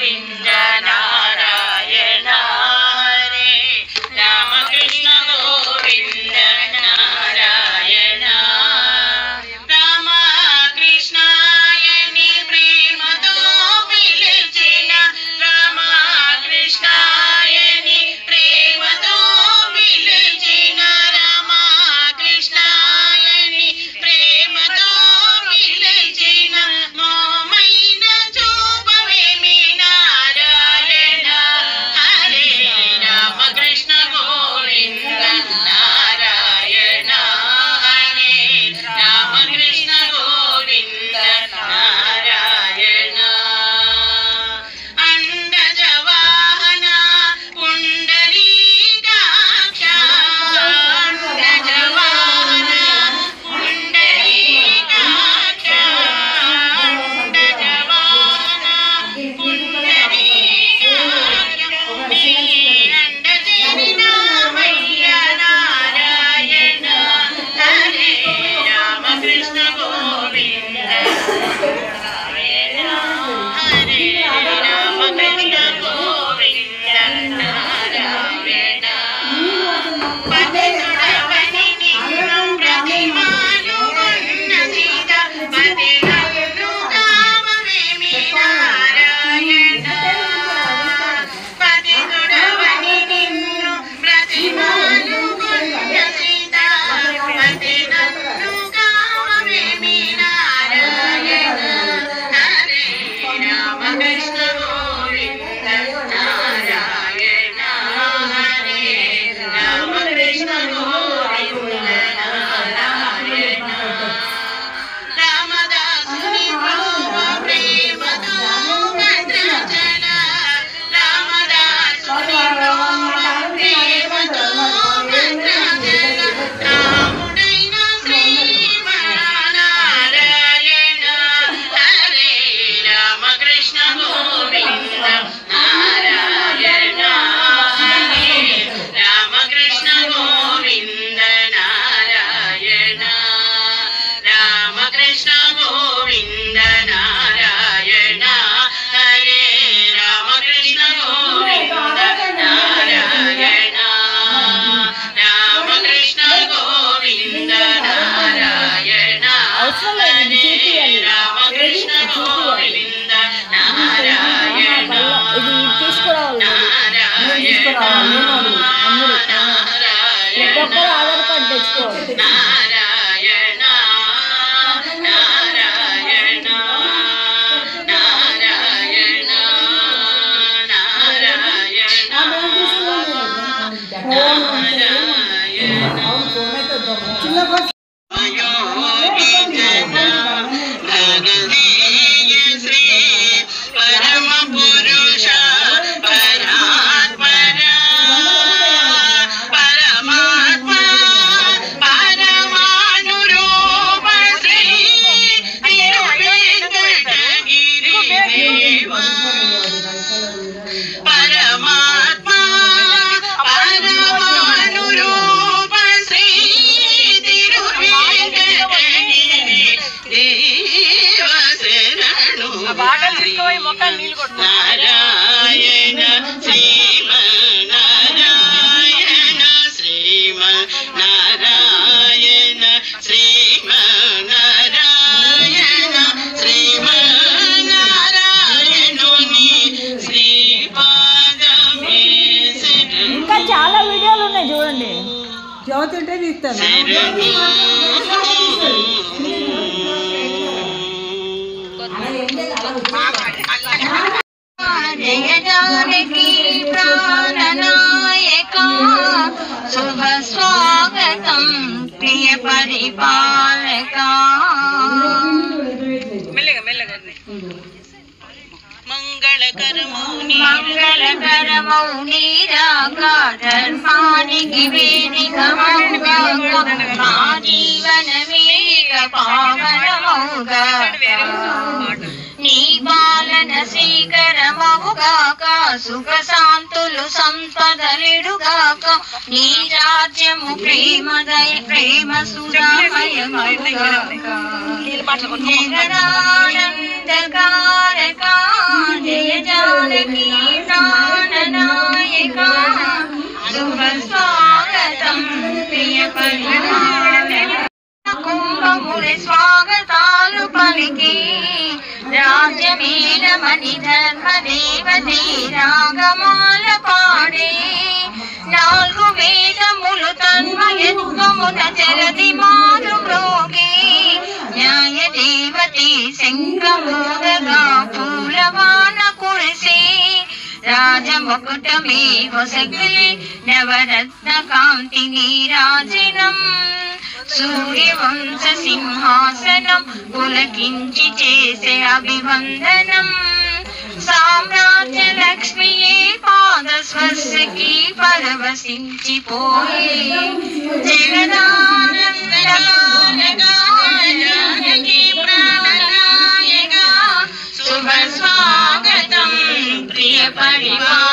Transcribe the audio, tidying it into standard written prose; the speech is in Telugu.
గోవింద నారాయణ హరే రామకృష్ణ గోవింద నారాయణ రామకృష్ణాయని ప్రేమతో పిలిచిన రామకృష్ణాయని ప్రేమతో పిలిచిన రామకృష్ణాయని ప్రేమతో పిలిచిన మోమైన చూపవేమి నారాయణ హరే రామకృష్ణ గోవింద నారాయణ హరే రామకృష్ణ గోవింద నారాయణ అండజ వాహన పుండరీకాక్ష అండజ వాహన పుండరీకాక్ష అండజ వాహన పుండరీకాక్ష నీ అండజేరినామయ్య నారాయణ హరే రామకృష్ణ గోవింద నారాయణ హరే రామకృష్ణ గోవింద నారాయణ పతితుడవని నిన్ను బ్రతిమాలుకొన్న సీత పతి నన్ను కామవేమి నారాయణ పతితుడవని నిన్ను బ్రతిమాలుకొన్న సీత పతి నన్ను కామవేమి నారాయణ హరే రామకృష్ణ గోవింద నారాయణ హరే రామకృష్ణ గోవింద నారాయణ రామదాసుని ప్రోమ ప్రేమతో భద్రాచల రామదాసుని ప్రోమ ప్రేమతో భద్రాచల రాముడైన శ్రీమన్నారాయణ హరే రామకృష్ణ గోవింద నారాయణ హరే రామకృష్ణ గోవింద నారాయణ రామకృష్ణ గోవింద నారాయణ హరే రామకృష్ణ గోవింద నారాయణ రామకృష్ణ గోవింద నారాయణ హరే రామకృష్ణ గోవింద నారాయణ నారాయణ నారాయణ నారాయణ యోగి జన భగవీయ శ్రీ పరమ పురుష పరాత్పర పరమాత్మ పరమానురూప శ్రీ తిరువేంకటగిరి దేవ పరమాత్మ పరమానురూప శ్రీ తిరువేంకటగిరి దేవ శరణు నారాయణ శ్రీమన్నారాయణ శ్రీమన్నారాయణ శ్రీమన్నారాయణ శ్రీమన్నారాయణుని శ్రీపాదమే శరణు ఇంకా చాలా వీడియోలు ఉన్నాయి చూడండి. జ్యోతి ఉంటే తీస్తాను. జయ జానకి ప్రాణనాయక శుభ స్వాగతం ప్రియ పరిపాలక మంగళకరమౌ నీరాగా ధర్మానికి వేదికమౌగా మా జీవనమేక పావనమౌగా నీ పాలన శ్రీకరమవుగాక సుఖ శాంతులు సంపదలిడుగాక నీ రాజ్యము ప్రేమదయ ప్రేమ సుధామయమవుగాక జగదానందకారక జయ జానకి కుంభముని స్వాగతాలు పలికి రాజ్యమేలమని ధర్మ దేవతే రాగమాల పాడే నాలుగు వేదములు తన్మయత్వమున చరది మారు మ్రోగే న్యాయ దేవతే శంఖమూదగా పూలవాన కురిసే రాజముకుటమే వసగిలి నవరత్న కాంతి నీరాజనం సూర్యవంశ సింహాసనం పులకించి చేసే అభివందనం సామ్రాజ్య లక్ష్మియే పాద స్పర్శకి పరవశించిపోయే జగదానందనాయకి ప్రాణనాయక శుభ స్వాగతం ప్రియ పరివార